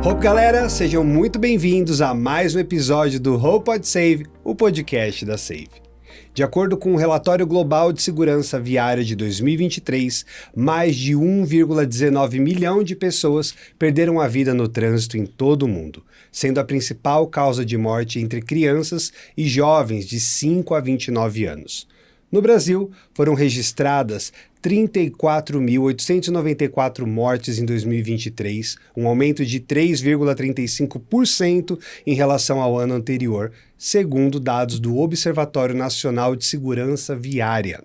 Hope, galera, sejam muito bem-vindos a mais um episódio do Hope Pod Save, o podcast da Save. De acordo com o Relatório Global de Segurança Viária de 2023, mais de 1,19 milhão de pessoas perderam a vida no trânsito em todo o mundo, sendo a principal causa de morte entre crianças e jovens de 5 a 29 anos. No Brasil, foram registradas 34.894 mortes em 2023, um aumento de 3,35% em relação ao ano anterior, segundo dados do Observatório Nacional de Segurança Viária.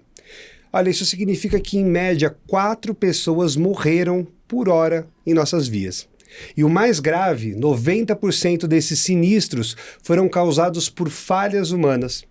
Olha, isso significa que, em média, 4 pessoas morreram por hora em nossas vias. E o mais grave, 90% desses sinistros foram causados por falhas humanas.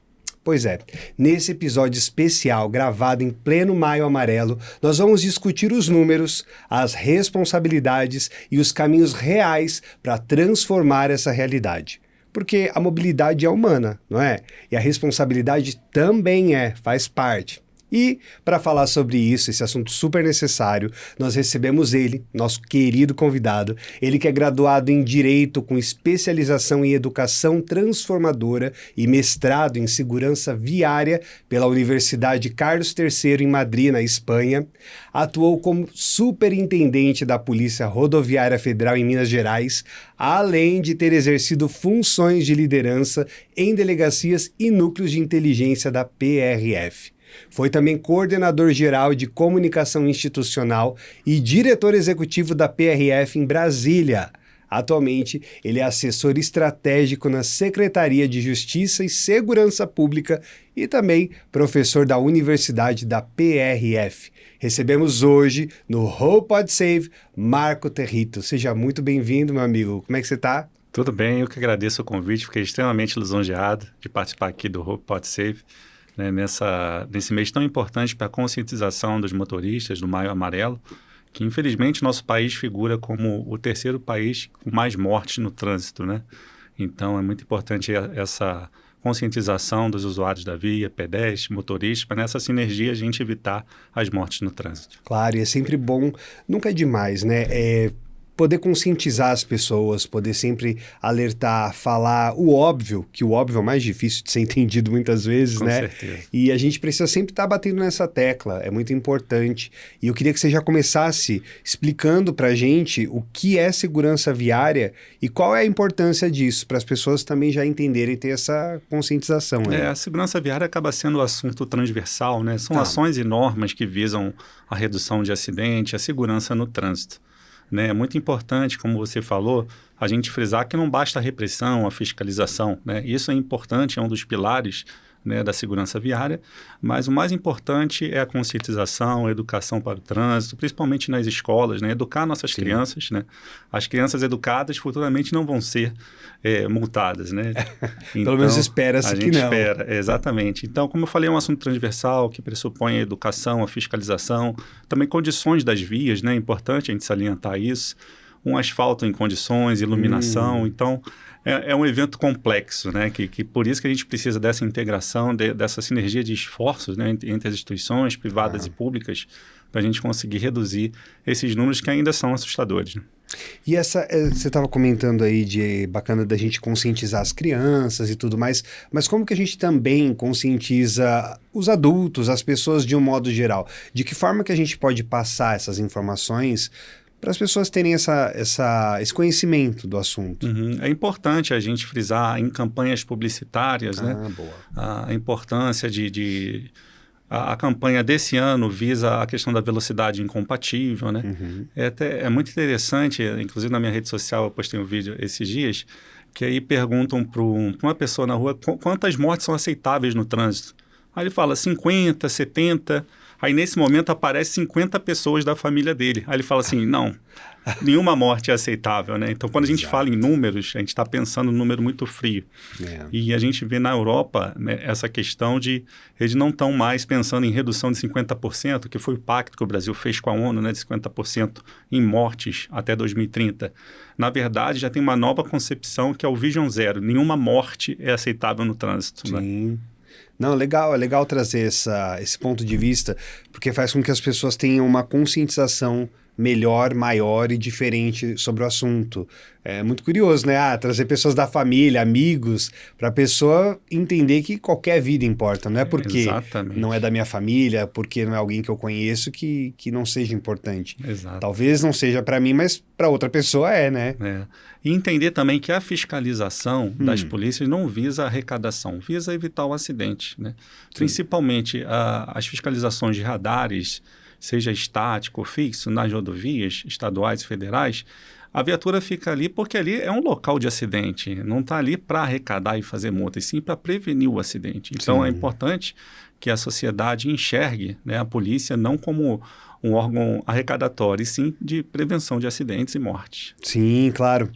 Pois é, nesse episódio especial gravado em pleno Maio Amarelo, nós vamos discutir os números, as responsabilidades e os caminhos reais para transformar essa realidade. Porque a mobilidade é humana, não é? E a responsabilidade também faz parte. E, para falar sobre isso, esse assunto super necessário, nós recebemos ele, nosso querido convidado, ele que é graduado em Direito com especialização em Educação Transformadora e mestrado em Segurança Viária pela Universidade Carlos III em Madrid, na Espanha, atuou como superintendente da Polícia Rodoviária Federal em Minas Gerais, além de ter exercido funções de liderança em delegacias e núcleos de inteligência da PRF. Foi também coordenador-geral de comunicação institucional e diretor executivo da PRF em Brasília. Atualmente, ele é assessor estratégico na Secretaria de Justiça e Segurança Pública e também professor da Universidade da PRF. Recebemos hoje, no Hope Pod Save, Marco Territo. Seja muito bem-vindo, meu amigo. Como é que você está? Tudo bem, eu que agradeço o convite. Fiquei extremamente lisonjeado de participar aqui do Hope Pod Save. Né, nesse mês tão importante para a conscientização dos motoristas do Maio Amarelo, que infelizmente nosso país figura como o terceiro país com mais mortes no trânsito, né? Então é muito importante essa conscientização dos usuários da via, pedestres, motoristas, para nessa sinergia a gente evitar as mortes no trânsito. Claro, e é sempre bom, nunca é demais, né? Poder conscientizar as pessoas, poder sempre alertar, falar o óbvio, que o óbvio é o mais difícil de ser entendido muitas vezes, Com né? certeza. E a gente precisa sempre estar batendo nessa tecla, é muito importante. E eu queria que você já começasse explicando pra gente o que é segurança viária e qual é a importância disso, para as pessoas também já entenderem e ter essa conscientização. Né? A segurança viária acaba sendo um assunto transversal, né? São ações e normas que visam a redução de acidente, a segurança no trânsito. Né? É muito importante, como você falou, a gente frisar que não basta a repressão, a fiscalização. Né? Isso é importante, é um dos pilares, né, da segurança viária, mas o mais importante é a conscientização, a educação para o trânsito, principalmente nas escolas, né? Educar nossas crianças. Né? As crianças educadas futuramente não vão ser multadas. Né? Então, pelo menos espera-se que não. A gente espera, exatamente. Então, como eu falei, é um assunto transversal que pressupõe a educação, a fiscalização, também condições das vias, né? É importante a gente salientar isso, um asfalto em condições, iluminação, então é um evento complexo, né? Que por isso que a gente precisa dessa integração, dessa sinergia de esforços, né? entre as instituições privadas e públicas, para a gente conseguir reduzir esses números que ainda são assustadores. Né? E você estava comentando aí de bacana da gente conscientizar as crianças e tudo mais, mas como que a gente também conscientiza os adultos, as pessoas de um modo geral? De que forma que a gente pode passar essas informações para as pessoas terem esse conhecimento do assunto? É importante a gente frisar em campanhas publicitárias, né? Boa. A importância A campanha desse ano visa a questão da velocidade incompatível, né? É muito interessante, inclusive na minha rede social eu postei um vídeo esses dias, que aí perguntam para uma pessoa na rua quantas mortes são aceitáveis no trânsito. Aí ele fala 50, 70... Aí, nesse momento, aparece 50 pessoas da família dele. Aí ele fala assim, não, nenhuma morte é aceitável, né? Então, quando a gente fala em números, a gente está pensando num número muito frio. E a gente vê na Europa, né, essa questão de eles não estão mais pensando em redução de 50%, que foi o pacto que o Brasil fez com a ONU, né, de 50% em mortes até 2030. Na verdade, já tem uma nova concepção que é o Vision Zero. Nenhuma morte é aceitável no trânsito. Sim. Né? Não, legal, é legal trazer esse ponto de vista, porque faz com que as pessoas tenham uma conscientização melhor, maior e diferente sobre o assunto. É muito curioso, né? Trazer pessoas da família, amigos, para a pessoa entender que qualquer vida importa. Não é porque Exatamente. não é da minha família, porque não é alguém que eu conheço que não seja importante. Exato. Talvez não seja para mim, mas para outra pessoa é, né? E entender também que a fiscalização das polícias não visa a arrecadação, visa evitar o acidente, né? Principalmente as fiscalizações de radares, seja estático ou fixo, nas rodovias estaduais e federais, a viatura fica ali porque ali é um local de acidente, não está ali para arrecadar e fazer multa, e sim para prevenir o acidente. Então, é importante que a sociedade enxergue, né, a polícia não como um órgão arrecadatório, e sim de prevenção de acidentes e mortes. Sim, claro.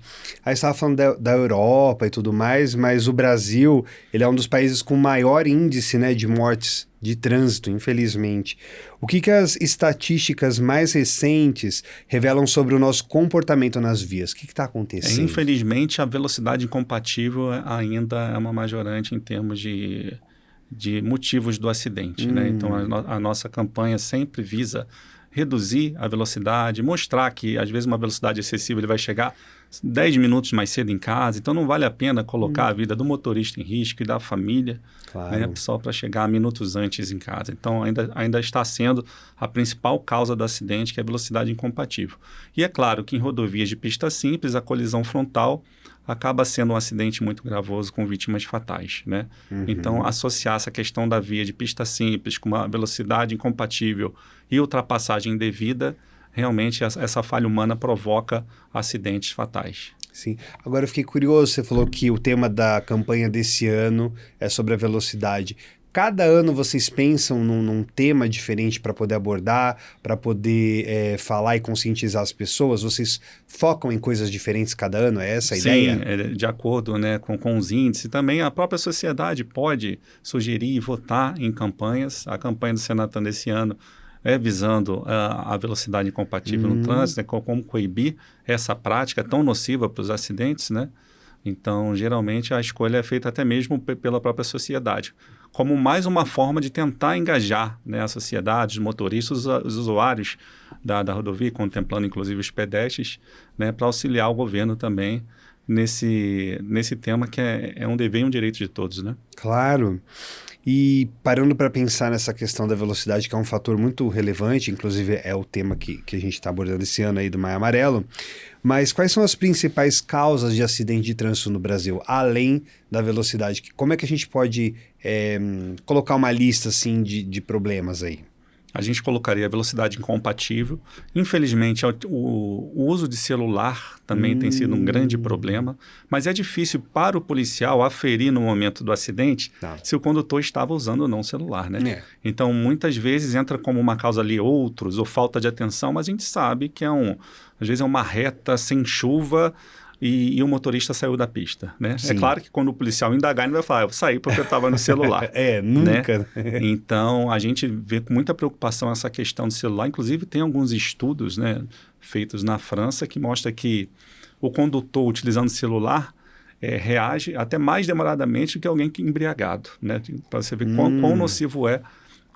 Aí você estava falando da Europa e tudo mais, mas o Brasil, ele é um dos países com maior índice, né, de mortes de trânsito, infelizmente. O que as estatísticas mais recentes revelam sobre o nosso comportamento nas vias? O que está acontecendo? Infelizmente, a velocidade incompatível ainda é uma majorante em termos de motivos do acidente, né? Então, a nossa campanha sempre visa reduzir a velocidade, mostrar que, às vezes, uma velocidade excessiva ele vai chegar 10 minutos mais cedo em casa, então não vale a pena colocar a vida do motorista em risco e da família, né, só para chegar minutos antes em casa. Então, ainda está sendo a principal causa do acidente, que é a velocidade incompatível. E é claro que em rodovias de pista simples, a colisão frontal acaba sendo um acidente muito gravoso com vítimas fatais, né? Então, associar essa questão da via de pista simples com uma velocidade incompatível e ultrapassagem indevida, realmente essa falha humana provoca acidentes fatais. Sim. Agora eu fiquei curioso, você falou que o tema da campanha desse ano é sobre a velocidade. Cada ano vocês pensam num tema diferente para poder abordar, para poder falar e conscientizar as pessoas? Vocês focam em coisas diferentes cada ano? É essa a ideia? Sim, de acordo, né, com os índices. Também a própria sociedade pode sugerir e votar em campanhas. A campanha do Senatão desse ano é visando a velocidade incompatível no trânsito, né, como coibir essa prática tão nociva para os acidentes, né? Então, geralmente, a escolha é feita até mesmo pela própria sociedade, como mais uma forma de tentar engajar, né, a sociedade, os motoristas, os usuários da rodovia, contemplando inclusive os pedestres, né, para auxiliar o governo também nesse tema que é um dever e um direito de todos, né? Claro. E parando para pensar nessa questão da velocidade, que é um fator muito relevante, inclusive é o tema que a gente está abordando esse ano aí do Maio Amarelo, mas quais são as principais causas de acidente de trânsito no Brasil, além da velocidade? Como é que a gente pode colocar uma lista assim, de problemas aí? A gente colocaria a velocidade incompatível. Infelizmente, o uso de celular também tem sido um grande problema, mas é difícil para o policial aferir no momento do acidente se o condutor estava usando ou não o celular, né? Então, muitas vezes entra como uma causa ali outros ou falta de atenção, mas a gente sabe que às vezes é uma reta sem chuva, e o motorista saiu da pista, né? Sim. É claro que quando o policial indagar, ele vai falar, eu saí porque eu estava no celular. Nunca. Né? Então, a gente vê com muita preocupação essa questão do celular. Inclusive, tem alguns estudos, né, feitos na França que mostra que o condutor utilizando o celular reage até mais demoradamente do que alguém que embriagado, né? Para você ver quão nocivo é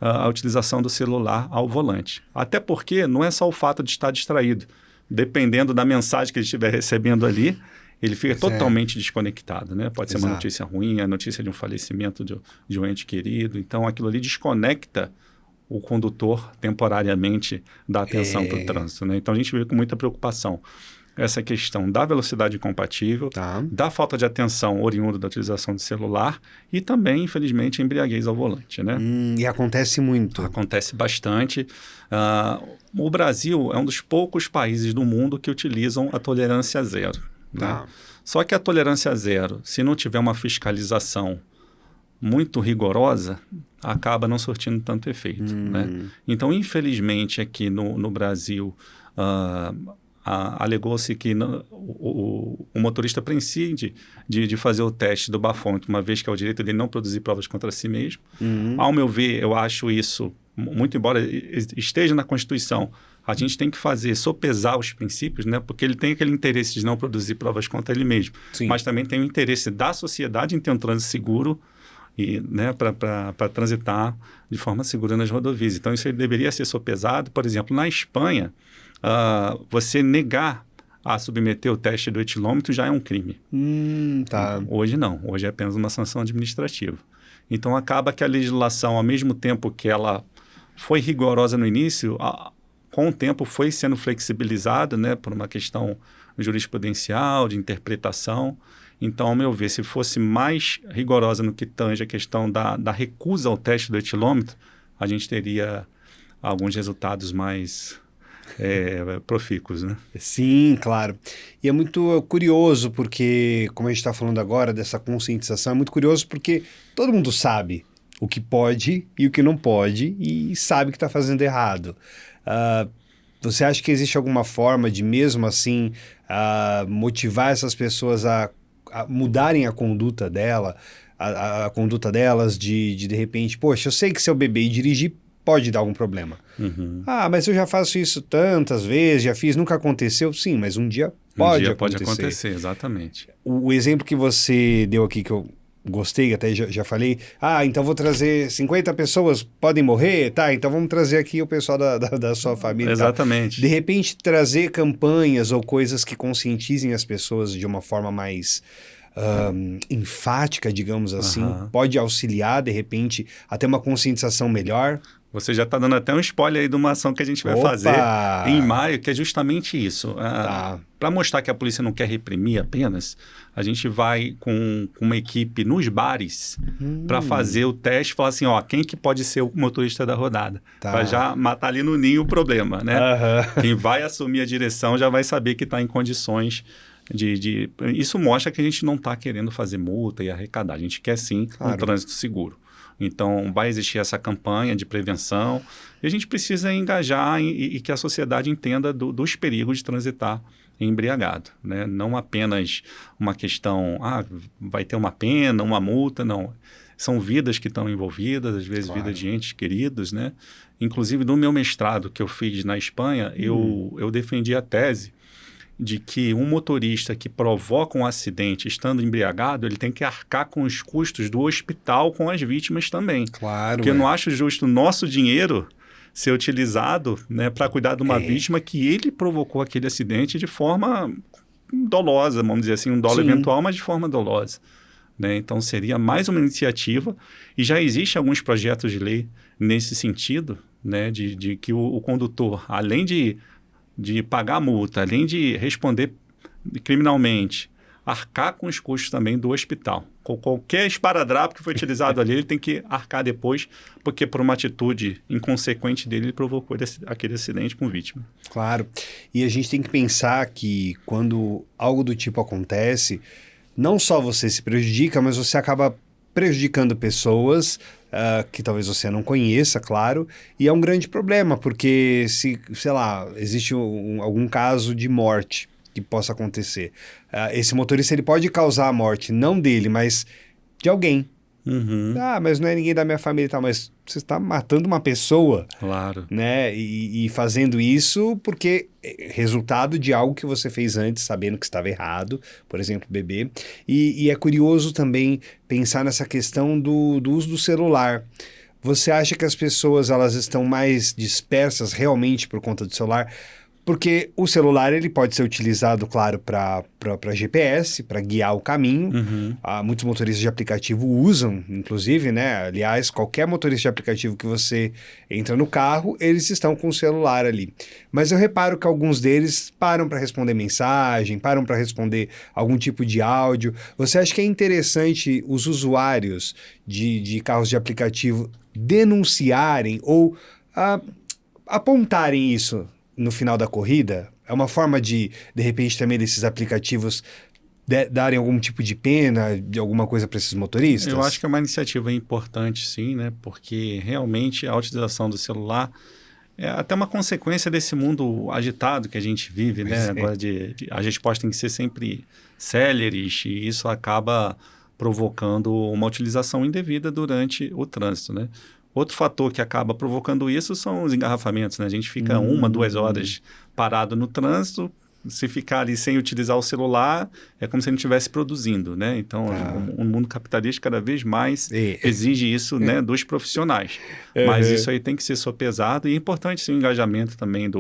a utilização do celular ao volante. Até porque não é só o fato de estar distraído. Dependendo da mensagem que ele estiver recebendo ali, ele fica totalmente desconectado, né? Pode ser uma notícia ruim, a notícia de um falecimento de um ente querido. Então, aquilo ali desconecta o condutor temporariamente da atenção para o trânsito, né? Então, a gente vê com muita preocupação essa questão da velocidade incompatível, da falta de atenção oriunda da utilização do celular e também, infelizmente, a embriaguez ao volante, né? E acontece muito. Acontece bastante. O Brasil é um dos poucos países do mundo que utilizam a tolerância zero, né? Só que a tolerância zero, se não tiver uma fiscalização muito rigorosa, acaba não surtindo tanto efeito, né? Então, infelizmente, aqui no Brasil, alegou-se que o motorista prescinde de fazer o teste do bafômetro, uma vez que é o direito dele não produzir provas contra si mesmo. Ao meu ver, eu acho isso, muito embora esteja na Constituição, a gente tem que sopesar os princípios, né? Porque ele tem aquele interesse de não produzir provas contra ele mesmo. Mas também tem o interesse da sociedade em ter um trânsito seguro né, para transitar de forma segura nas rodovias. Então, isso deveria ser sopesado. Por exemplo, na Espanha, você negar a submeter o teste do etilômetro já é um crime. Tá. Hoje não. Hoje é apenas uma sanção administrativa. Então, acaba que a legislação, ao mesmo tempo que ela foi rigorosa no início, com o tempo foi sendo flexibilizada, né, por uma questão jurisprudencial, de interpretação. Então, ao meu ver, se fosse mais rigorosa no que tange a questão da recusa ao teste do etilômetro, a gente teria alguns resultados mais profícuos, né? Sim, claro. E é muito curioso porque, como a gente está falando agora dessa conscientização, é muito curioso porque todo mundo sabe o que pode e o que não pode e sabe que está fazendo errado. Você acha que existe alguma forma de, mesmo assim, motivar essas pessoas a mudarem a conduta dela, a conduta delas de repente, poxa, eu sei que se eu beber e dirigir, pode dar algum problema. Mas eu já faço isso tantas vezes, já fiz, nunca aconteceu. Sim, mas um dia pode acontecer. Pode acontecer, exatamente. O exemplo que você deu aqui, que eu gostei, até já falei, então vou trazer 50 pessoas, podem morrer, tá, então vamos trazer aqui o pessoal da sua família. Exatamente. De repente, trazer campanhas ou coisas que conscientizem as pessoas de uma forma mais enfática, digamos assim, pode auxiliar, de repente, a ter uma conscientização melhor. Você já está dando até um spoiler aí de uma ação que a gente vai fazer em maio, que é justamente isso. Para mostrar que a polícia não quer reprimir apenas, a gente vai com uma equipe nos bares para fazer o teste e falar assim, quem que pode ser o motorista da rodada? Para já matar ali no ninho o problema, né? Quem vai assumir a direção já vai saber que está em condições de... Isso mostra que a gente não está querendo fazer multa e arrecadar. A gente quer sim um trânsito seguro. Então, vai existir essa campanha de prevenção e a gente precisa engajar e que a sociedade entenda dos perigos de transitar embriagado, né? Não apenas uma questão, vai ter uma pena, uma multa, não. São vidas que estão envolvidas, às vezes vidas de entes queridos, né? Inclusive, no meu mestrado que eu fiz na Espanha, eu defendi a tese de que um motorista que provoca um acidente estando embriagado, ele tem que arcar com os custos do hospital com as vítimas também. Claro. Porque eu não acho justo o nosso dinheiro ser utilizado, né, para cuidar de uma vítima que ele provocou aquele acidente de forma dolosa, vamos dizer assim, um dolo eventual, mas de forma dolosa. Né? Então, seria mais uma iniciativa e já existem alguns projetos de lei nesse sentido, né, de que o condutor, além de pagar a multa, além de responder criminalmente, arcar com os custos também do hospital. Com qualquer esparadrapo que foi utilizado ali, ele tem que arcar depois, porque por uma atitude inconsequente dele, ele provocou aquele acidente com vítima. Claro. E a gente tem que pensar que quando algo do tipo acontece, não só você se prejudica, mas você acaba prejudicando pessoas que talvez você não conheça, claro, e é um grande problema, porque se, sei lá, existe algum caso de morte que possa acontecer, esse motorista ele pode causar a morte, não dele, mas de alguém. Mas não é ninguém da minha família e tal, mas você está matando uma pessoa. Claro. Né? E fazendo isso porque é resultado de algo que você fez antes, sabendo que estava errado, por exemplo, beber. E é curioso também pensar nessa questão do uso do celular. Você acha que as pessoas elas estão mais dispersas realmente por conta do celular? Porque o celular ele pode ser utilizado, claro, para GPS, para guiar o caminho. Muitos motoristas de aplicativo usam, inclusive, né? Aliás, qualquer motorista de aplicativo que você entra no carro, eles estão com o celular ali. Mas eu reparo que alguns deles param para responder mensagem, param para responder algum tipo de áudio. Você acha que é interessante os usuários de carros de aplicativo denunciarem ou apontarem isso no final da corrida? É uma forma de repente, também desses aplicativos darem algum tipo de pena, de alguma coisa para esses motoristas? Eu acho que é uma iniciativa importante, sim, né? Porque realmente a utilização do celular é até uma consequência desse mundo agitado que a gente vive, né? Agora as respostas têm que ser sempre céleres e isso acaba provocando uma utilização indevida durante o trânsito, né? Outro fator que acaba provocando isso são os engarrafamentos, né? A gente fica 1, 2 horas parado no trânsito, se ficar ali sem utilizar o celular, é como se ele não estivesse produzindo, né? Então, o mundo capitalista cada vez mais exige isso, né, dos profissionais. Mas isso aí tem que ser sopesado e é importante sim, o engajamento também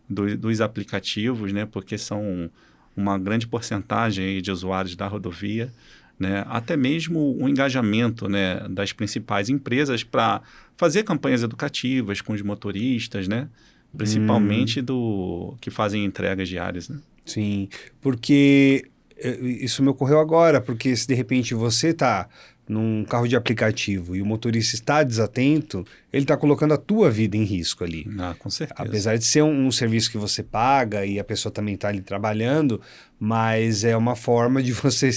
dos aplicativos, né? Porque são uma grande porcentagem aí de usuários da rodovia, né? Até mesmo o engajamento, né, das principais empresas para fazer campanhas educativas com os motoristas, né? Principalmente que fazem entregas diárias, né? Sim, porque isso me ocorreu agora, porque se de repente você está num carro de aplicativo e o motorista está desatento, ele está colocando a tua vida em risco ali. Ah, com certeza. Apesar de ser um serviço que você paga e a pessoa também está ali trabalhando, mas é uma forma de você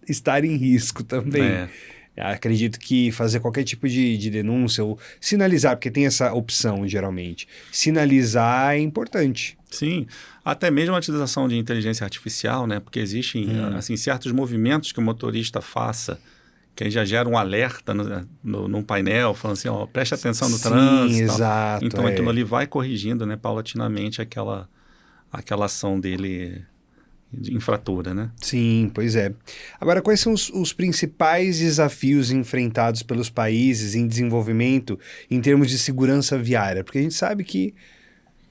estar em risco também. Acredito que fazer qualquer tipo de denúncia ou sinalizar, porque tem essa opção geralmente, sinalizar é importante. Sim, até mesmo a utilização de inteligência artificial, né? Porque existem assim, certos movimentos que o motorista faça que aí já gera um alerta no painel, falando assim, ó, preste atenção no trânsito. Exato. Então, aquilo ali vai corrigindo, né, paulatinamente aquela ação dele de infratora, né? Sim, pois é. Agora, quais são os principais desafios enfrentados pelos países em desenvolvimento em termos de segurança viária? Porque a gente sabe que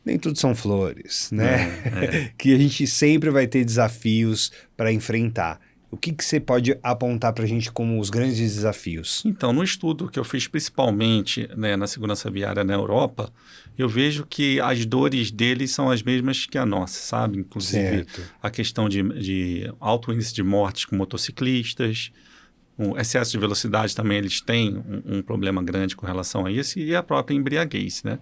nem tudo são flores, né? Que a gente sempre vai ter desafios para enfrentar. O que você pode apontar para a gente como os grandes desafios? Então, no estudo que eu fiz principalmente, né, na segurança viária na Europa, eu vejo que as dores deles são as mesmas que a nossa, sabe? Inclusive a questão de alto índice de mortes com motociclistas, o excesso de velocidade também eles têm um problema grande com relação a isso e a própria embriaguez, né?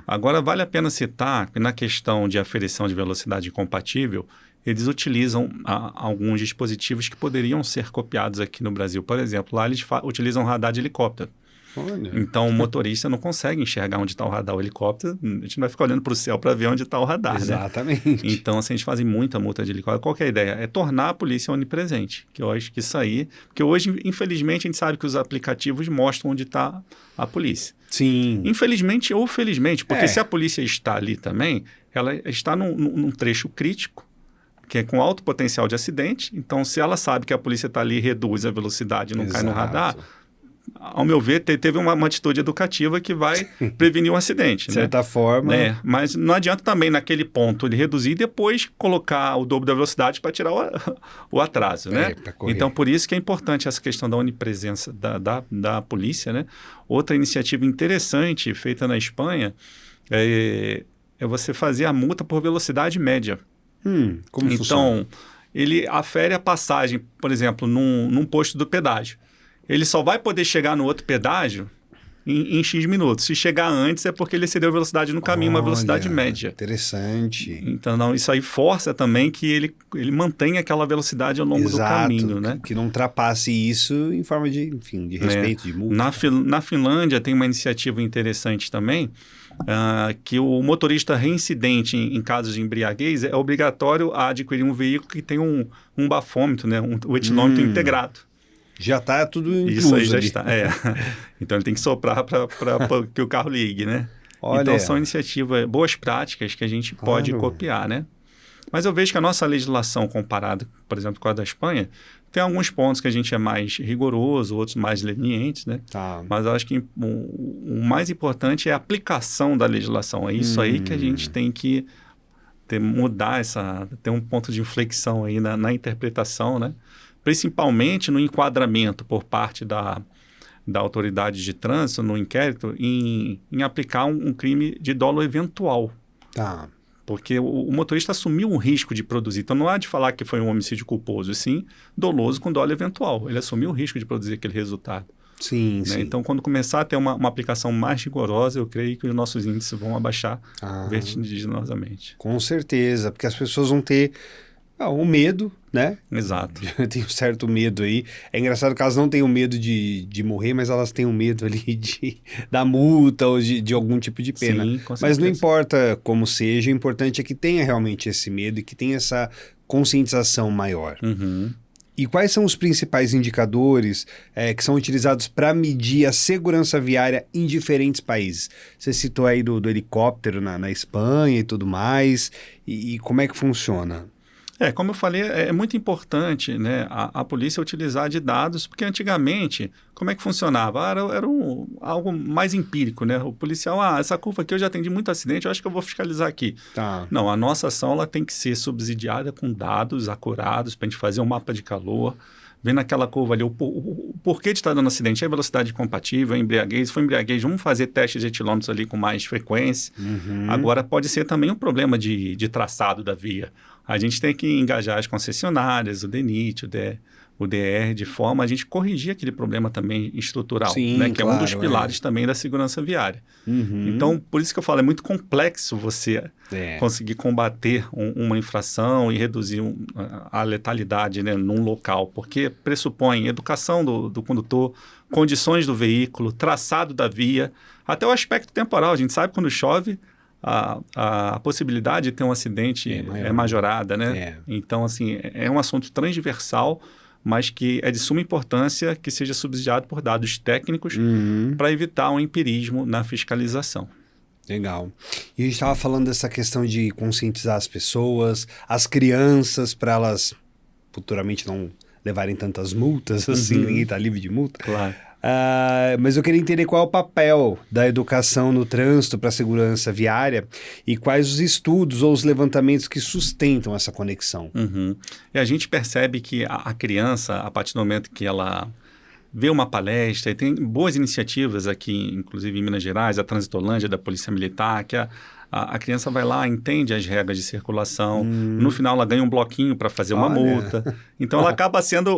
Agora, vale a pena citar que na questão de aferição de velocidade incompatível, eles utilizam alguns dispositivos que poderiam ser copiados aqui no Brasil. Por exemplo, lá eles utilizam radar de helicóptero. Olha. Então, o motorista não consegue enxergar onde está o radar ou helicóptero. A gente não vai ficar olhando para o céu para ver onde está o radar, Exatamente. Né? Então, assim, a gente faz muita multa de helicóptero. Qual que é a ideia? É tornar a polícia onipresente. Que eu acho que isso aí... Porque hoje, infelizmente, a gente sabe que os aplicativos mostram onde está a polícia. Sim. Infelizmente ou felizmente, porque se a polícia está ali também, ela está num trecho crítico, que é com alto potencial de acidente. Então, se ela sabe que a polícia está ali e reduz a velocidade e não cai no radar, ao meu ver, teve uma atitude educativa que vai prevenir um acidente. De certa forma. Mas não adianta também, naquele ponto, ele reduzir e depois colocar o dobro da velocidade para tirar o atraso, né? Então, por isso que é importante essa questão da onipresença da polícia, né? Outra iniciativa interessante feita na Espanha é você fazer a multa por velocidade média. Como funciona? Então, ele afere a passagem, por exemplo, num posto do pedágio. Ele só vai poder chegar no outro pedágio em X minutos. Se chegar antes é porque ele excedeu a velocidade no caminho, uma velocidade média. Interessante. Então, isso aí força também que ele mantenha aquela velocidade ao longo do caminho, né? Que não ultrapasse isso em forma de, enfim, de respeito, de multa. Na Finlândia tem uma iniciativa interessante também, que o motorista reincidente em casos de embriaguez é obrigatório a adquirir um veículo que tem um bafômetro, né? O etilômetro integrado. Já está tudo incluso. Isso aí já ali. está, Então, ele tem que soprar para que o carro ligue, né? Olha. Então, são iniciativas, boas práticas que a gente pode copiar, né? Mas eu vejo que a nossa legislação, comparada, por exemplo, com a da Espanha, tem alguns pontos que a gente é mais rigoroso, outros mais lenientes, né? Mas eu acho que o mais importante é a aplicação da legislação. É isso aí que a gente tem que mudar ter um ponto de inflexão aí na interpretação, né? Principalmente no enquadramento por parte da autoridade de trânsito, no inquérito, em aplicar um crime de dolo eventual. Porque o motorista assumiu um risco de produzir. Então, não há de falar que foi um homicídio culposo, sim doloso com dolo eventual. Ele assumiu o risco de produzir aquele resultado. Sim, né? sim. Então, quando começar a ter uma aplicação mais rigorosa, eu creio que os nossos índices vão abaixar vertiginosamente. Com certeza, porque as pessoas vão ter o medo, né? Exato. Eu tenho um certo medo aí. É engraçado que elas não têm o medo de morrer, mas elas têm o medo ali da multa ou de algum tipo de pena. Sim, com certeza. Mas não importa como seja, o importante é que tenha realmente esse medo e que tenha essa conscientização maior. E quais são os principais indicadores que são utilizados para medir a segurança viária em diferentes países? Você citou aí do helicóptero na Espanha e tudo mais, e como é que funciona? Como eu falei, é muito importante, né, a polícia utilizar de dados, porque antigamente, como é que funcionava? Era algo mais empírico, né? O policial, essa curva aqui eu já atendi muito acidente, eu acho que eu vou fiscalizar aqui. Tá. Não, a nossa ação ela tem que ser subsidiada com dados acurados para a gente fazer um mapa de calor, ver naquela curva ali o porquê de estar dando acidente. É velocidade compatível, é embriaguez. Se for embriaguez, vamos fazer testes de etilômetros ali com mais frequência. Agora, pode ser também um problema de traçado da via. A gente tem que engajar as concessionárias, o DENIT, o DR, de forma a gente corrigir aquele problema também estrutural, Sim, né? Que claro, é um dos pilares também da segurança viária. Uhum. Então, por isso que eu falo, é muito complexo você conseguir combater uma infração e reduzir a letalidade, né, num local, porque pressupõe educação do condutor, condições do veículo, traçado da via, até o aspecto temporal. A gente sabe quando chove, a possibilidade de ter um acidente é majorada, né? Então, assim, é um assunto transversal, mas que é de suma importância que seja subsidiado por dados técnicos para evitar um empirismo na fiscalização. Legal. E a gente estava falando dessa questão de conscientizar as pessoas, as crianças, para elas futuramente não levarem tantas multas, assim, ninguém está livre de multa. Claro. Mas eu queria entender qual é o papel da educação no trânsito para a segurança viária e quais os estudos ou os levantamentos que sustentam essa conexão. E a gente percebe que a criança, a partir do momento que ela vê uma palestra, e tem boas iniciativas aqui, inclusive em Minas Gerais, a Transitolândia da Polícia Militar, que a criança vai lá, entende as regras de circulação, no final ela ganha um bloquinho para fazer uma multa. Então ela acaba sendo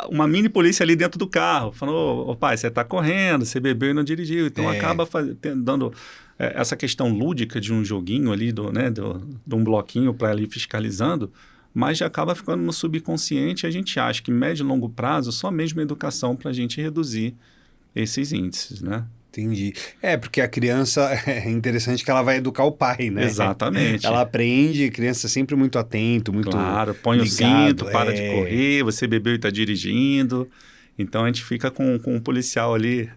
uma mini polícia ali dentro do carro, falando, ô pai, você está correndo, você bebeu e não dirigiu. Então acaba dando essa questão lúdica de um joguinho ali, de um bloquinho para ali fiscalizando, mas já acaba ficando no subconsciente e a gente acha que médio e longo prazo só mesmo a educação para a gente reduzir esses índices, né? Entendi. Porque a criança, é interessante que ela vai educar o pai, né? Exatamente. Ela aprende, criança sempre muito atento, muito Claro, põe ligado, o cinto, para de correr, você bebeu e está dirigindo. Então, a gente fica com um policial ali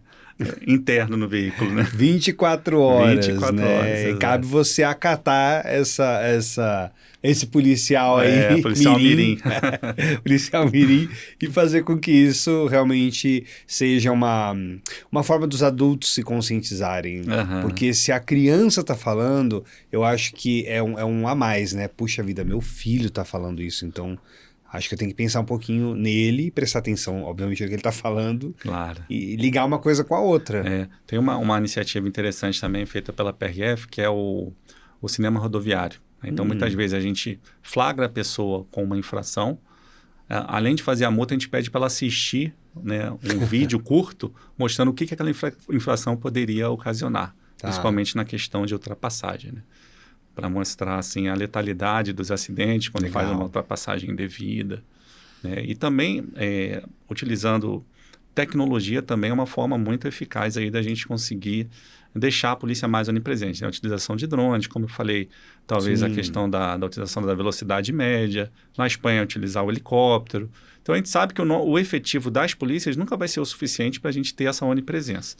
interno no veículo, né? 24 horas, 24 né? horas, E cabe você acatar esse policial aí, policial mirim. policial mirim, e fazer com que isso realmente seja uma forma dos adultos se conscientizarem. Porque se a criança está falando, eu acho que é um a mais, né? Puxa vida, meu filho está falando isso, então acho que eu tenho que pensar um pouquinho nele, prestar atenção, obviamente, no que ele está falando. Claro. E ligar uma coisa com a outra. Tem uma iniciativa interessante também feita pela PRF, que é o cinema rodoviário. Então, muitas vezes a gente flagra a pessoa com uma infração. Além de fazer a multa, a gente pede para ela assistir, né, um vídeo curto mostrando o que aquela infração poderia ocasionar, principalmente na questão de ultrapassagem, né? Para mostrar assim, a letalidade dos acidentes quando faz uma ultrapassagem indevida, né? E também, utilizando tecnologia, também é uma forma muito eficaz aí da gente conseguir deixar a polícia mais onipresente, né? A utilização de drones, como eu falei, talvez a questão da utilização da velocidade média, na Espanha utilizar o helicóptero. Então a gente sabe que o efetivo das polícias nunca vai ser o suficiente para a gente ter essa onipresença.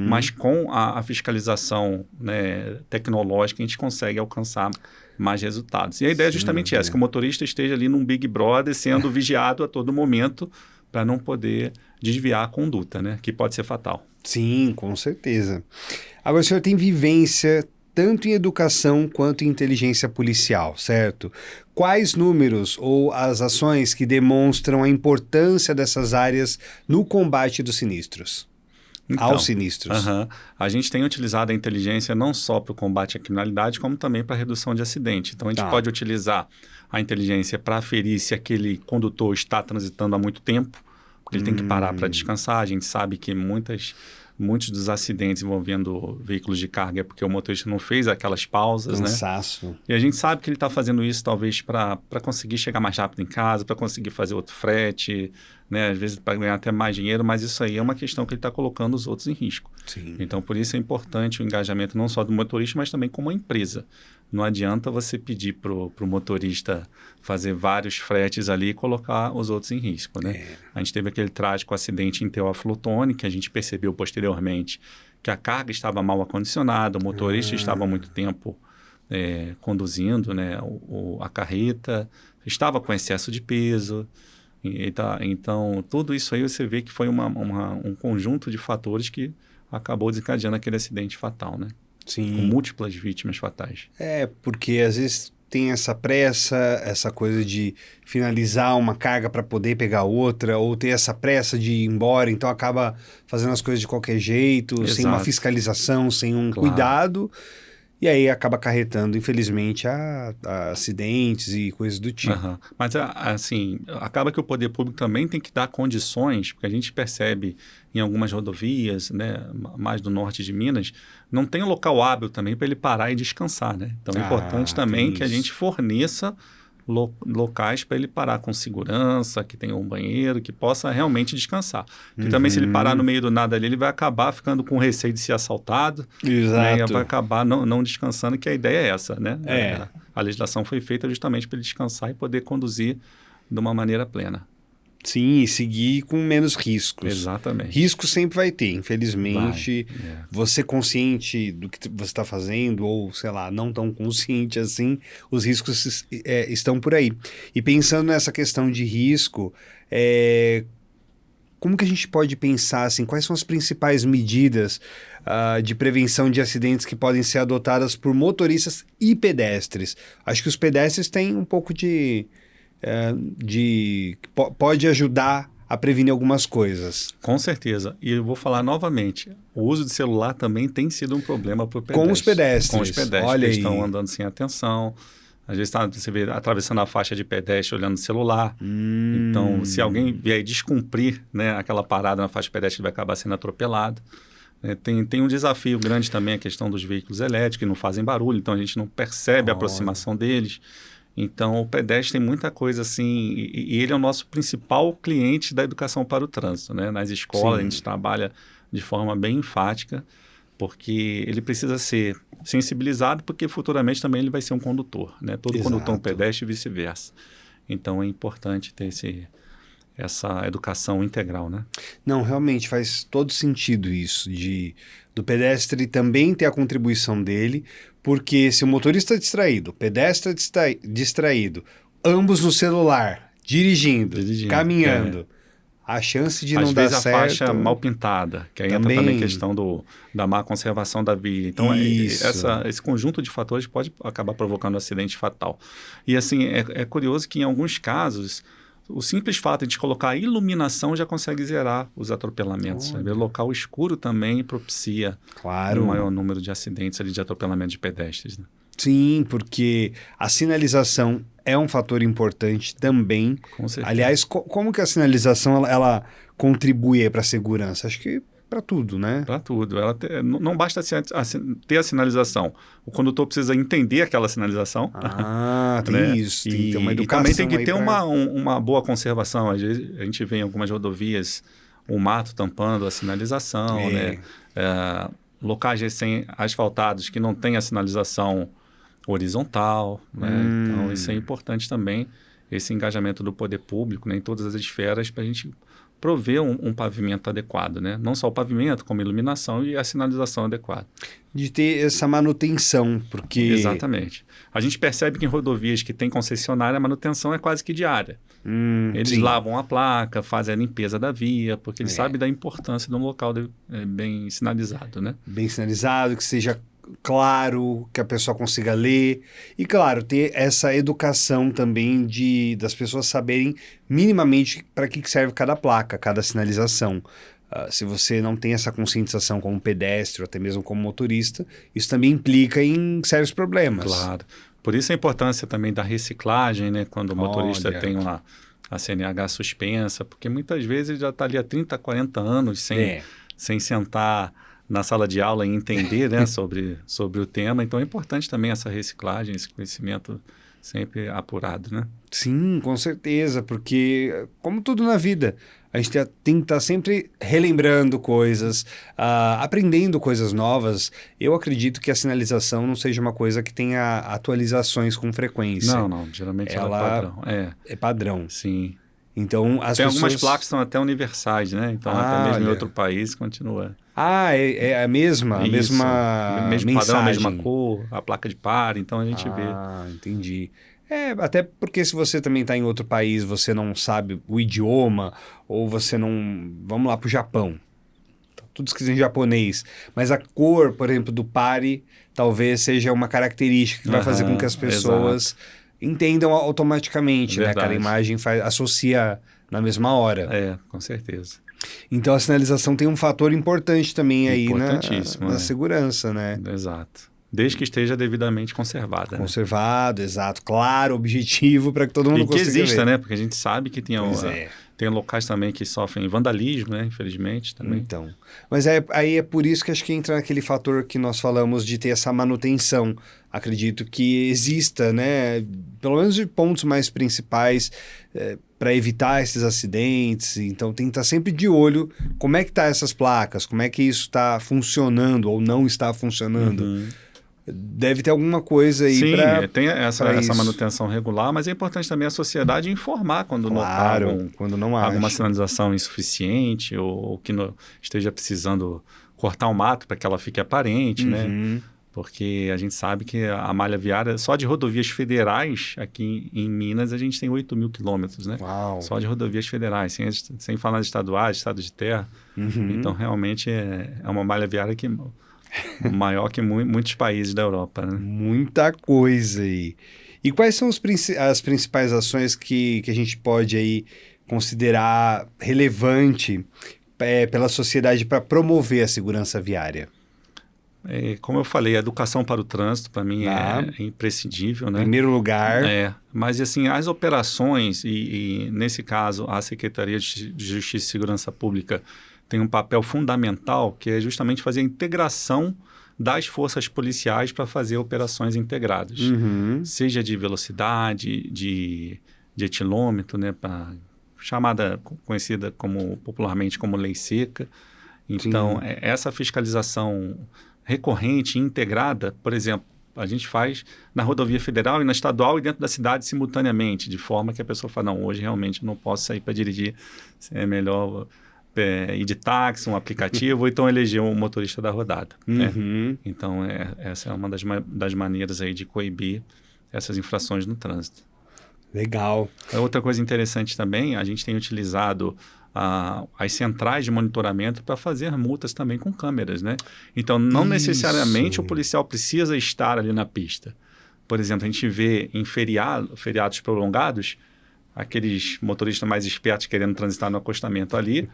Mas com a fiscalização, né, tecnológica, a gente consegue alcançar mais resultados. E a ideia é justamente essa, que o motorista esteja ali num Big Brother sendo vigiado a todo momento para não poder desviar a conduta, né, que pode ser fatal. Sim, com certeza. Agora, o senhor tem vivência tanto em educação quanto em inteligência policial, certo? Quais números ou as ações que demonstram a importância dessas áreas no combate dos sinistros? Então, aos sinistros. A gente tem utilizado a inteligência não só para o combate à criminalidade, como também para a redução de acidente. Então, a gente pode utilizar a inteligência para aferir se aquele condutor está transitando há muito tempo, porque ele tem que parar para descansar. A gente sabe que muitos dos acidentes envolvendo veículos de carga é porque o motorista não fez aquelas pausas, Cansaço. né? E a gente sabe que ele está fazendo isso talvez para conseguir chegar mais rápido em casa, para conseguir fazer outro frete, né? Às vezes para ganhar até mais dinheiro, mas isso aí é uma questão que ele está colocando os outros em risco. Sim. Então, por isso é importante o engajamento não só do motorista, mas também como a empresa, não adianta você pedir para o motorista fazer vários fretes ali e colocar os outros em risco, né? A gente teve aquele trágico acidente em Teófilo Otoni, que a gente percebeu posteriormente que a carga estava mal acondicionada, o motorista estava há muito tempo conduzindo, né, a carreta, estava com excesso de peso. Então, tudo isso aí você vê que foi um conjunto de fatores que acabou desencadeando aquele acidente fatal, né? Sim. Com múltiplas vítimas fatais. Porque às vezes tem essa pressa, essa coisa de finalizar uma carga para poder pegar outra, ou ter essa pressa de ir embora, então acaba fazendo as coisas de qualquer jeito, Exato. sem uma fiscalização, sem um Claro. cuidado, e aí acaba acarretando, infelizmente, a acidentes e coisas do tipo. Uhum. Mas, assim, acaba que o poder público também tem que dar condições, porque a gente percebe em algumas rodovias, né, mais do norte de Minas, não tem um local hábil também para ele parar e descansar, né? Então, é importante também que a gente forneça locais para ele parar com segurança, que tenha um banheiro, que possa realmente descansar. Porque também se ele parar no meio do nada ali, ele vai acabar ficando com receio de ser assaltado. Exato. Né, e vai acabar não descansando, que a ideia é essa, né? A legislação foi feita justamente para ele descansar e poder conduzir de uma maneira plena. Sim, e seguir com menos riscos. Exatamente. Risco sempre vai ter, infelizmente. Você consciente do que você está fazendo, ou, sei lá, não tão consciente assim, os riscos estão por aí. E pensando nessa questão de risco, como que a gente pode pensar, assim, quais são as principais medidas de prevenção de acidentes que podem ser adotadas por motoristas e pedestres? Acho que os pedestres têm um pouco pode ajudar a prevenir algumas coisas. Com certeza. E eu vou falar novamente, o uso de celular também tem sido um problema para o pedestre. Com os pedestres. Com os pedestres, olha eles aí. Estão andando sem atenção. Às vezes você vê atravessando a faixa de pedestre olhando o celular. Então, se alguém vier descumprir, né, aquela parada na faixa de pedestre, ele vai acabar sendo atropelado. Tem um desafio grande também a questão dos veículos elétricos, que não fazem barulho, então a gente não percebe a aproximação deles. Então, o pedestre tem muita coisa assim, e ele é o nosso principal cliente da educação para o trânsito, né? Nas escolas, a gente trabalha de forma bem enfática, porque ele precisa ser sensibilizado, porque futuramente também ele vai ser um condutor, né? Todo condutor é um pedestre e vice-versa. Então, é importante ter essa educação integral, né? Não, realmente faz todo sentido isso, do pedestre também ter a contribuição dele, porque se o motorista é distraído, o pedestre é distraído, ambos no celular, dirigindo caminhando, a chance de não dar certo... Às vezes a faixa mal pintada, que aí entra também a questão da má conservação da via. Então, esse conjunto de fatores pode acabar provocando um acidente fatal. E assim, é curioso que em alguns casos... O simples fato de colocar a iluminação já consegue zerar os atropelamentos. O local escuro também propicia um maior número de acidentes ali de atropelamento de pedestres. Né? Sim, porque a sinalização é um fator importante também. Com certeza. Aliás, como que a sinalização ela contribui para a segurança? Acho que para tudo, né? Para tudo. Não basta ter a sinalização. O condutor precisa entender aquela sinalização. Tem né? isso. Tem que ter uma educação. E também tem que ter uma boa conservação. Às vezes a gente vê em algumas rodovias o mato tampando a sinalização, né? Locais recém-asfaltados que não tem a sinalização horizontal. Né? Então, isso é importante também, esse engajamento do poder público, né, em todas as esferas, para a gente prover um pavimento adequado, né? Não só o pavimento, como a iluminação e a sinalização adequada. De ter essa manutenção, porque... Exatamente. A gente percebe que em rodovias que tem concessionária, a manutenção é quase que diária. Eles lavam a placa, fazem a limpeza da via, porque eles sabem da importância de um local bem sinalizado, né? Bem sinalizado, que seja claro, que a pessoa consiga ler. E, claro, ter essa educação também das pessoas saberem minimamente para que serve cada placa, cada sinalização. Se você não tem essa conscientização como pedestre ou até mesmo como motorista, isso também implica em sérios problemas. Claro. Por isso a importância também da reciclagem, né? Quando o motorista tem a CNH suspensa, porque muitas vezes ele já está ali há 30, 40 anos sem sentar na sala de aula e entender, né, sobre o tema. Então é importante também essa reciclagem, esse conhecimento sempre apurado, né? Sim, com certeza, porque como tudo na vida, a gente tem que estar sempre relembrando coisas, aprendendo coisas novas. Eu acredito que a sinalização não seja uma coisa que tenha atualizações com frequência. Não, geralmente ela é padrão. É padrão. Sim. Então, tem algumas placas que são até universais, né? Então, até mesmo em outro país continua. É a mesma mesmo mensagem. Padrão, a mesma cor, a placa de par, então a gente vê. Entendi. Até porque se você também está em outro país, você não sabe o idioma, ou você não... Vamos lá para o Japão. Tá tudo escrito em japonês. Mas a cor, por exemplo, do pare, talvez seja uma característica que vai fazer com que as pessoas entendam automaticamente, né? Aquela imagem associa na mesma hora. Com certeza. Então a sinalização tem um fator importante também aí na segurança, né? Exato. Desde que esteja devidamente conservada. Conservado, exato. Claro, objetivo para que todo mundo consiga ver. E que exista, né? Porque a gente sabe que tem locais também que sofrem vandalismo, né? Infelizmente também. Então. Mas aí é por isso que acho que entra naquele fator que nós falamos de ter essa manutenção. Acredito que exista, né? Pelo menos de pontos mais principais para evitar esses acidentes. Então tem que estar sempre de olho como é que tá essas placas, como é que isso está funcionando ou não está funcionando. Deve ter alguma coisa aí para... Sim, tem essa manutenção regular, mas é importante também a sociedade informar quando notar alguma sinalização insuficiente ou que esteja precisando cortar o mato para que ela fique aparente, né? Porque a gente sabe que a malha viária, só de rodovias federais, aqui em Minas, a gente tem 8.000 quilômetros, né? Uau. Só de rodovias federais, sem falar de estaduais, estado de terra. Então, realmente, é uma malha viária que... maior que muitos países da Europa, né? Muita coisa aí. E quais são as principais ações que a gente pode aí considerar relevante pela sociedade para promover a segurança viária? Como eu falei, a educação para o trânsito, para mim, é imprescindível, né? Em primeiro lugar. Mas, assim, as operações, e nesse caso, a Secretaria de Justiça e Segurança Pública tem um papel fundamental, que é justamente fazer a integração das forças policiais para fazer operações integradas. Seja de velocidade, de etilômetro, né, conhecida popularmente como lei seca. Então, essa fiscalização recorrente e integrada, por exemplo, a gente faz na rodovia federal e na estadual e dentro da cidade simultaneamente, de forma que a pessoa fala, não, hoje realmente eu não posso sair para dirigir, é melhor... ir de táxi, um aplicativo, ou então eleger um motorista da rodada. Então, essa é uma das maneiras aí de coibir essas infrações no trânsito. Legal. Outra coisa interessante também, a gente tem utilizado as centrais de monitoramento para fazer multas também com câmeras, né? Então, não necessariamente o policial precisa estar ali na pista. Por exemplo, a gente vê em feriados prolongados, aqueles motoristas mais espertos querendo transitar no acostamento ali,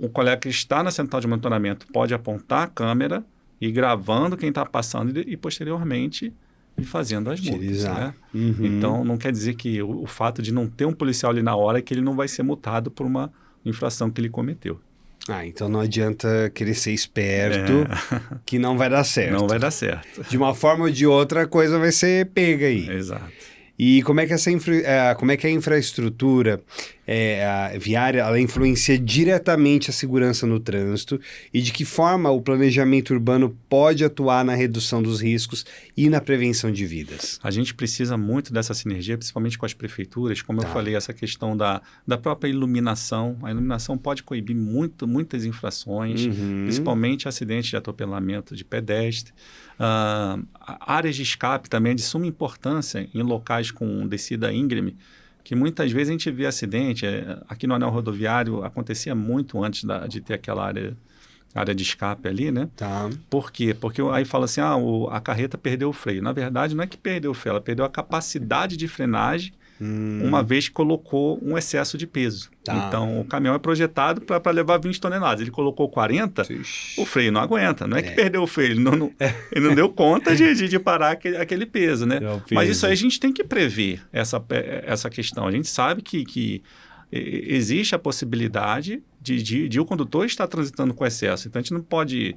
o colega que está na central de monitoramento pode apontar a câmera e ir gravando quem está passando e posteriormente ir fazendo as multas. Né? Então, não quer dizer que o fato de não ter um policial ali na hora é que ele não vai ser multado por uma infração que ele cometeu. Então não adianta querer ser esperto, que não vai dar certo. Não vai dar certo. De uma forma ou de outra, a coisa vai ser pega aí. Exato. E como é que a infraestrutura viária ela influencia diretamente a segurança no trânsito e de que forma o planejamento urbano pode atuar na redução dos riscos e na prevenção de vidas? A gente precisa muito dessa sinergia, principalmente com as prefeituras. Como eu falei, essa questão da própria iluminação. A iluminação pode coibir muitas infrações, principalmente acidentes de atropelamento de pedestre. Áreas de escape também é de suma importância em locais com descida íngreme, que muitas vezes a gente vê acidente. Aqui no anel rodoviário acontecia muito antes de ter aquela área de escape ali, né? Por quê? Porque aí fala assim, a carreta perdeu o freio. Na verdade, não é que perdeu o freio, ela perdeu a capacidade de frenagem, uma vez que colocou um excesso de peso. Então, o caminhão é projetado para levar 20 toneladas. Ele colocou 40, o freio não aguenta. Não é que perdeu o freio, ele não deu conta de parar aquele peso, né? Mas isso aí a gente tem que prever, essa questão. A gente sabe que existe a possibilidade de o condutor estar transitando com excesso. Então, a gente não pode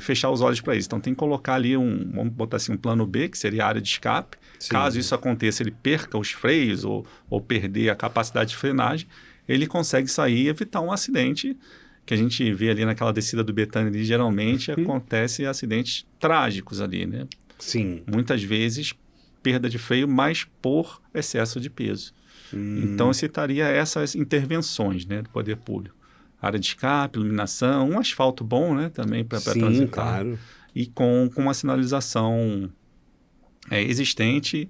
fechar os olhos para isso. Então, tem que colocar ali vamos botar assim, um plano B, que seria a área de escape. Caso isso aconteça, ele perca os freios ou perder a capacidade de frenagem, ele consegue sair e evitar um acidente que a gente vê ali naquela descida do Betânia, ali, geralmente acontece acidentes trágicos ali, né? Sim. Muitas vezes perda de freio, mas por excesso de peso. Então, eu citaria essas intervenções, né, do poder público. Área de escape, iluminação, um asfalto bom, né, também para transitar. Claro. E com uma sinalização existente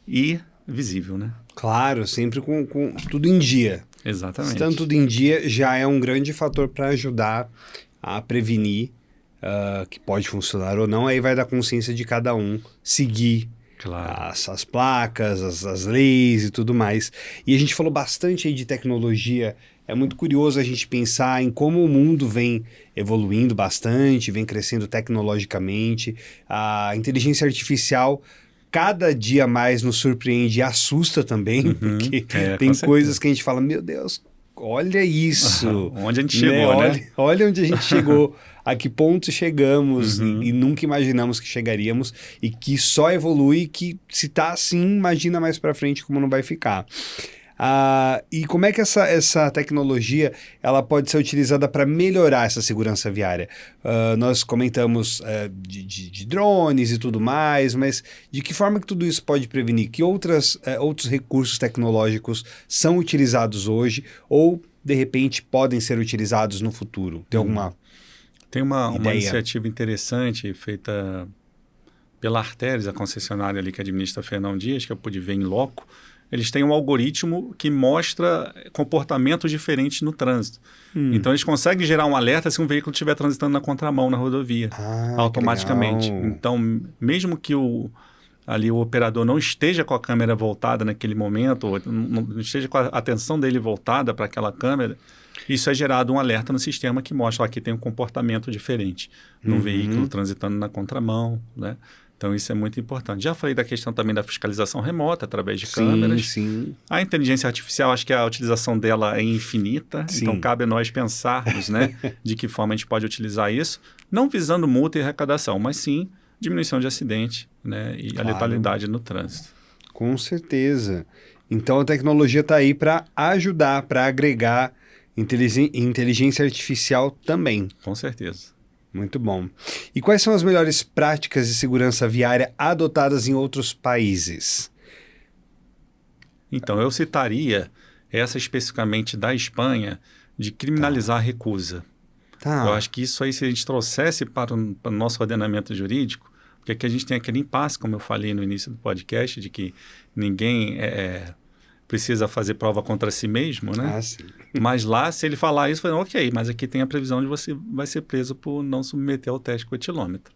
e visível, né? Claro, sempre com tudo em dia. Exatamente. Estando tudo em dia já é um grande fator para ajudar a prevenir que pode funcionar ou não. Aí vai da consciência de cada um seguir Claro. as placas, as leis e tudo mais. E a gente falou bastante aí de tecnologia. É muito curioso a gente pensar em como o mundo vem evoluindo bastante, vem crescendo tecnologicamente. A inteligência artificial cada dia mais nos surpreende e assusta também, porque tem coisas que a gente fala, meu Deus, olha isso. Onde a gente chegou, né? Olha onde a gente chegou, a que ponto chegamos e nunca imaginamos que chegaríamos e que só evolui, que se tá assim, imagina mais para frente como não vai ficar. E como é que essa tecnologia ela pode ser utilizada para melhorar essa segurança viária? Nós comentamos de drones e tudo mais, mas de que forma que tudo isso pode prevenir? Que outros recursos tecnológicos são utilizados hoje ou, de repente, podem ser utilizados no futuro? Tem alguma Tem uma ideia? iniciativa interessante feita pela Arteris, a concessionária ali que administra Fernão Dias, que eu pude ver em loco. Eles têm um algoritmo que mostra comportamentos diferentes no trânsito. Então, eles conseguem gerar um alerta se um veículo estiver transitando na contramão na rodovia, automaticamente. Então, mesmo que o operador não esteja com a câmera voltada naquele momento, ou não esteja com a atenção dele voltada para aquela câmera, isso é gerado um alerta no sistema que mostra que tem um comportamento diferente no veículo transitando na contramão, né? Então, isso é muito importante. Já falei da questão também da fiscalização remota, através de câmeras. Sim. A inteligência artificial, acho que a utilização dela é infinita. Sim. Então, cabe a nós pensarmos, né, de que forma a gente pode utilizar isso, não visando multa e arrecadação, mas sim diminuição de acidente, né, e a letalidade no trânsito. Com certeza. Então, a tecnologia está aí para ajudar, para agregar inteligência artificial também. Com certeza. Muito bom. E quais são as melhores práticas de segurança viária adotadas em outros países? Então, eu citaria essa especificamente da Espanha, de criminalizar a recusa. Eu acho que isso aí, se a gente trouxesse para o nosso ordenamento jurídico, porque aqui a gente tem aquele impasse, como eu falei no início do podcast, de que ninguém precisa fazer prova contra si mesmo, né? Sim. Mas lá, se ele falar isso, eu falo, ok, mas aqui tem a previsão de você vai ser preso por não submeter ao teste com etilômetro.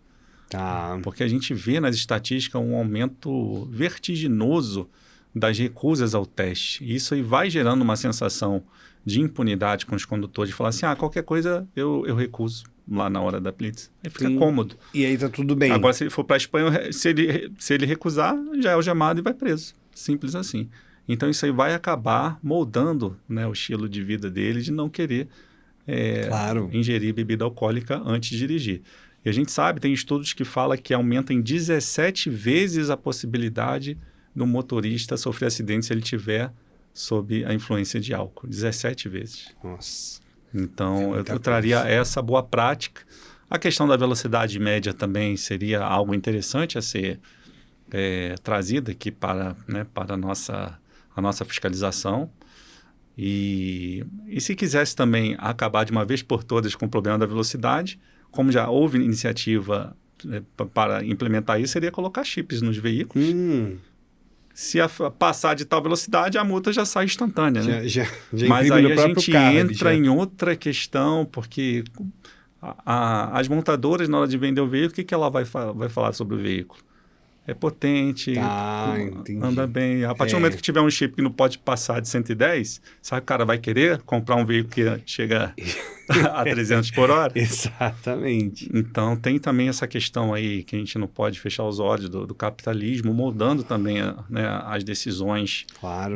Porque a gente vê nas estatísticas um aumento vertiginoso das recusas ao teste. E isso aí vai gerando uma sensação de impunidade com os condutores, de falar assim, qualquer coisa eu recuso lá na hora da blitz. Aí fica cômodo. E aí tá tudo bem. Agora, se ele for para a Espanha, se ele recusar, já é algemado e vai preso. Simples assim. Então, isso aí vai acabar moldando, né, o estilo de vida dele de não querer ingerir bebida alcoólica antes de dirigir. E a gente sabe, tem estudos que falam que aumenta em 17 vezes a possibilidade do motorista sofrer acidente se ele tiver sob a influência de álcool. 17 vezes. Nossa. Então, eu traria essa boa prática. A questão da velocidade média também seria algo interessante a ser trazida aqui para a nossa fiscalização. E se quisesse também acabar de uma vez por todas com o problema da velocidade, como já houve iniciativa para implementar isso, seria colocar chips nos veículos. Se passar de tal velocidade, a multa já sai instantânea, né? Já Mas aí a gente carro, entra em outra questão, porque as montadoras, na hora de vender o veículo, o que ela vai falar sobre o veículo? É potente, anda bem. A partir do momento que tiver um chip que não pode passar de 110, sabe que o cara vai querer comprar um veículo que chega a 300 por hora? Exatamente. Então, tem também essa questão aí que a gente não pode fechar os olhos do capitalismo, moldando também as decisões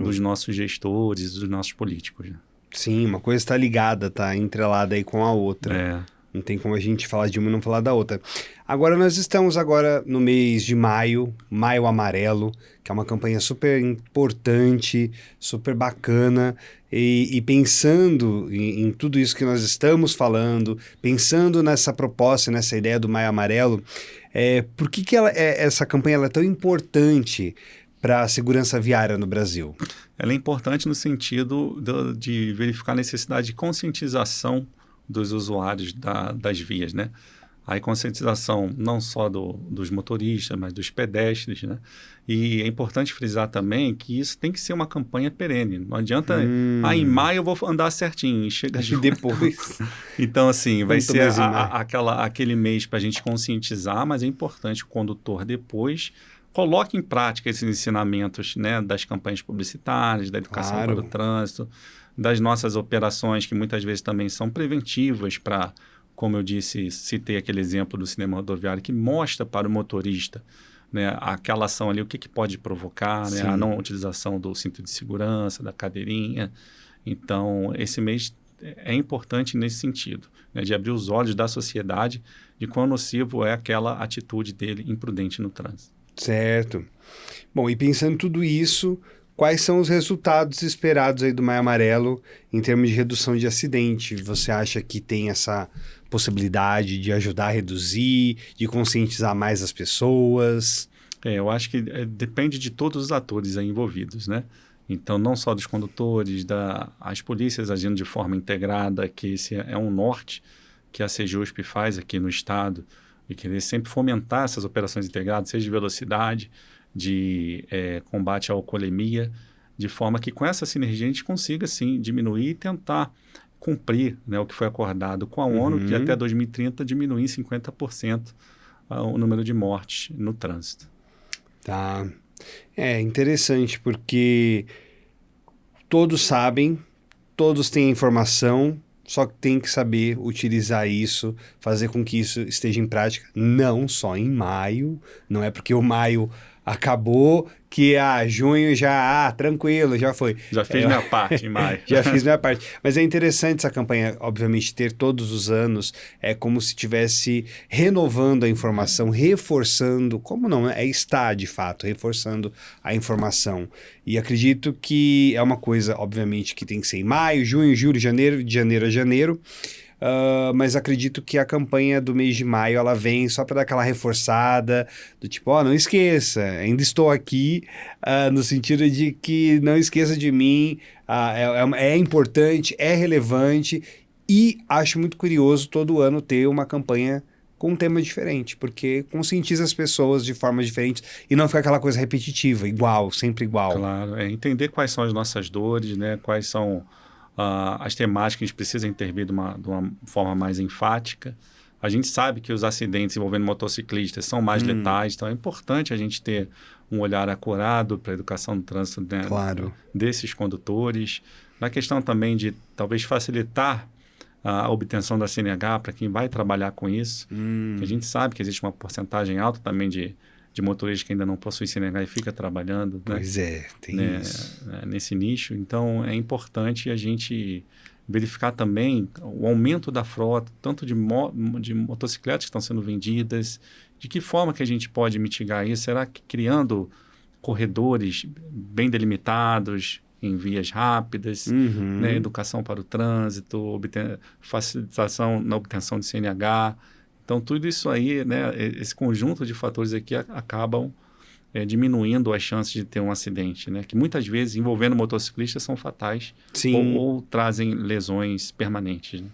dos nossos gestores, dos nossos políticos. Né? Sim, uma coisa está ligada, está entrelada aí com a outra. Não tem como a gente falar de uma e não falar da outra. Agora, nós estamos no mês de maio, Maio Amarelo, que é uma campanha super importante, super bacana. E pensando em tudo isso que nós estamos falando, pensando nessa proposta, nessa ideia do Maio Amarelo, por que essa campanha ela é tão importante para a segurança viária no Brasil? Ela é importante no sentido de verificar a necessidade de conscientização dos usuários das vias, né? Aí conscientização não só dos motoristas, mas dos pedestres, né? E é importante frisar também que isso tem que ser uma campanha perene. Não adianta, em maio eu vou andar certinho, e chega de depois. Então, assim, vai ser aquele mês para a gente conscientizar, mas é importante que o condutor depois coloque em prática esses ensinamentos, né, das campanhas publicitárias, da educação para o trânsito, das nossas operações, que muitas vezes também são preventivas para, como eu disse, citei aquele exemplo do cinema rodoviário, que mostra para o motorista, né, aquela ação ali, o que pode provocar, né, a não utilização do cinto de segurança, da cadeirinha. Então, esse mês é importante nesse sentido, né, de abrir os olhos da sociedade de quão nocivo é aquela atitude dele imprudente no trânsito. Certo. Bom, e pensando em tudo isso, quais são os resultados esperados aí do Maio Amarelo em termos de redução de acidente? Você acha que tem essa possibilidade de ajudar a reduzir, de conscientizar mais as pessoas? Eu acho que depende de todos os atores aí envolvidos, né? Então, não só dos condutores, as polícias agindo de forma integrada, que esse é um norte que a Sejusp faz aqui no estado, e querer sempre fomentar essas operações integradas, seja de velocidade, de combate à alcoolemia, de forma que com essa sinergia a gente consiga, sim, diminuir e tentar cumprir, né, o que foi acordado com a ONU, que até 2030 diminuir em 50% o número de mortes no trânsito. Tá. É interessante porque todos sabem, todos têm informação, só que tem que saber utilizar isso, fazer com que isso esteja em prática, não só em maio, não é porque o maio acabou que junho já, tranquilo, já foi. Já fiz minha parte em maio. Já fiz minha parte. Mas é interessante essa campanha, obviamente, ter todos os anos, é como se estivesse renovando a informação, reforçando, como não, está de fato, reforçando a informação. E acredito que é uma coisa, obviamente, que tem que ser em maio, junho, julho, janeiro, de janeiro a janeiro. Mas acredito que a campanha do mês de maio ela vem só para dar aquela reforçada do tipo, não esqueça, ainda estou aqui, no sentido de que não esqueça de mim, é importante, é relevante, e acho muito curioso todo ano ter uma campanha com um tema diferente, porque conscientiza as pessoas de formas diferentes e não fica aquela coisa repetitiva, igual, sempre igual. Claro, entender quais são as nossas dores, né, quais são as temáticas que a gente precisa intervir de uma forma mais enfática. A gente sabe que os acidentes envolvendo motociclistas são mais letais, então é importante a gente ter um olhar acurado para a educação do trânsito, né, claro, desses condutores. Na questão também de talvez facilitar a obtenção da CNH para quem vai trabalhar com isso. A gente sabe que existe uma porcentagem alta também de motoristas que ainda não possuem CNH e fica trabalhando, pois né? Tem isso. Nesse nicho. Então, é importante a gente verificar também o aumento da frota, tanto de motocicletas que estão sendo vendidas, de que forma que a gente pode mitigar isso? Será que criando corredores bem delimitados, em vias rápidas, né? Educação para o trânsito, facilitação na obtenção de CNH. Então, tudo isso aí, né, esse conjunto de fatores aqui acabam diminuindo as chances de ter um acidente, né, que muitas vezes, envolvendo motociclistas, são fatais ou trazem lesões permanentes. Né?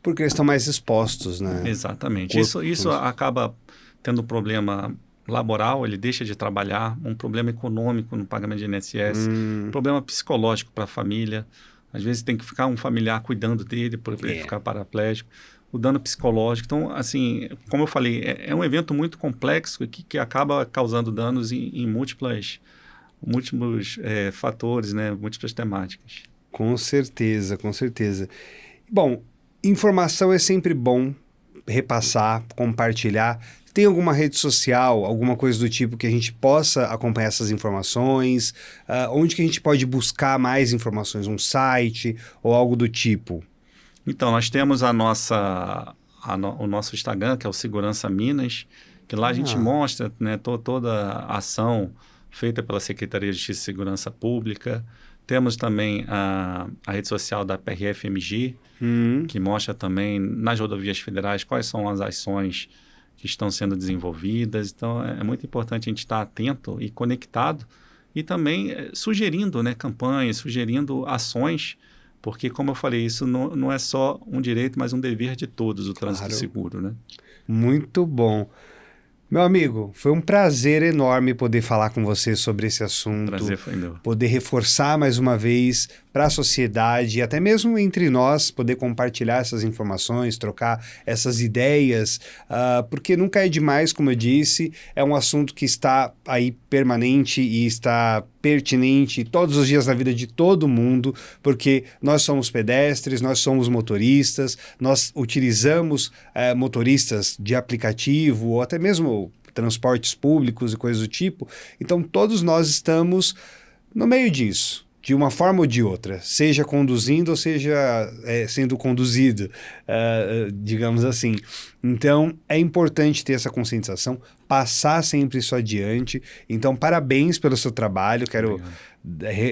Porque eles estão mais expostos, né? Exatamente. Isso acaba tendo um problema laboral, ele deixa de trabalhar, um problema econômico no pagamento de INSS, um problema psicológico para a família. Às vezes tem que ficar um familiar cuidando dele por ele ficar paraplégico. O dano psicológico. Então, assim, como eu falei, é um evento muito complexo que acaba causando danos em múltiplos fatores, né? Múltiplas temáticas. Com certeza, com certeza. Bom, informação é sempre bom repassar, compartilhar. Tem alguma rede social, alguma coisa do tipo que a gente possa acompanhar essas informações? Onde que a gente pode buscar mais informações? Um site ou algo do tipo? Então, nós temos a nossa o nosso Instagram, que é o Segurança Minas, que lá a gente mostra, né, toda a ação feita pela Secretaria de Justiça e Segurança Pública. Temos também a rede social da PRF-MG, que mostra também nas rodovias federais quais são as ações que estão sendo desenvolvidas. Então, é muito importante a gente estar atento e conectado e também sugerindo, né, campanhas, sugerindo ações, porque, como eu falei, isso não é só um direito, mas um dever de todos, o trânsito seguro, né? Muito bom. Meu amigo, foi um prazer enorme poder falar com você sobre esse assunto. O prazer foi meu. Poder reforçar mais uma vez para a sociedade, e até mesmo entre nós, poder compartilhar essas informações, trocar essas ideias, porque nunca é demais, como eu disse, é um assunto que está aí permanente e está pertinente todos os dias na vida de todo mundo, porque nós somos pedestres, nós somos motoristas, nós utilizamos motoristas de aplicativo ou até mesmo transportes públicos e coisas do tipo. Então todos nós estamos no meio disso, de uma forma ou de outra, seja conduzindo ou seja sendo conduzido, digamos assim. Então, é importante ter essa conscientização, passar sempre isso adiante. Então, parabéns pelo seu trabalho, quero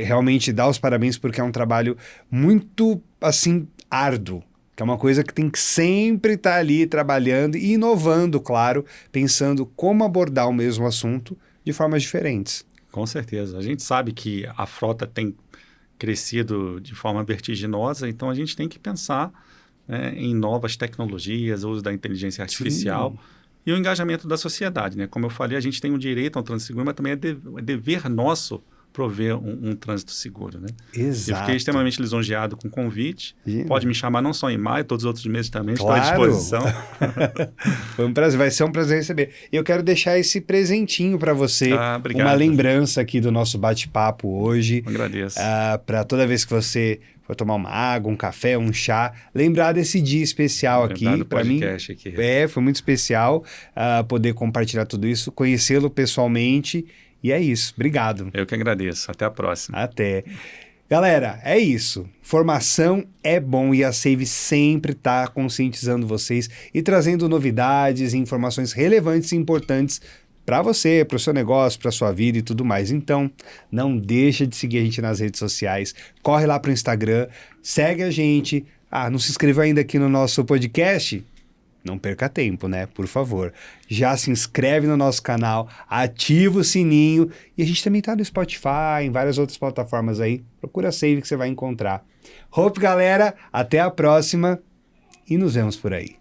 realmente dar os parabéns porque é um trabalho muito, assim, árduo, que é uma coisa que tem que sempre estar ali trabalhando e inovando, claro, pensando como abordar o mesmo assunto de formas diferentes. Com certeza. A gente sabe que a frota tem crescido de forma vertiginosa, então a gente tem que pensar em novas tecnologias, o uso da inteligência artificial. Sim. E o engajamento da sociedade, né? Como eu falei, a gente tem um direito a um trânsito seguro, mas também é dever nosso prover um trânsito seguro, né? Exato. Eu fiquei extremamente lisonjeado com o convite. Pode me chamar não só em maio, todos os outros meses também, claro. Estou à disposição. Foi um prazer, vai ser um prazer receber. E eu quero deixar esse presentinho para você, obrigado. Uma lembrança aqui do nosso bate-papo hoje. Eu agradeço. Para toda vez que você for tomar uma água, um café, um chá, lembrar desse dia especial aqui. Para mim, aqui. Foi muito especial poder compartilhar tudo isso, conhecê-lo pessoalmente. E é isso. Obrigado. Eu que agradeço. Até a próxima. Até. Galera, é isso. Formação é bom e a Save sempre está conscientizando vocês e trazendo novidades e informações relevantes e importantes para você, para o seu negócio, para a sua vida e tudo mais. Então, não deixa de seguir a gente nas redes sociais. Corre lá para o Instagram, segue a gente. Não se inscreveu ainda aqui no nosso podcast? Não perca tempo, né? Por favor. Já se inscreve no nosso canal, ativa o sininho. E a gente também tá no Spotify, em várias outras plataformas aí. Procura Save que você vai encontrar. Hope, galera. Até a próxima e nos vemos por aí.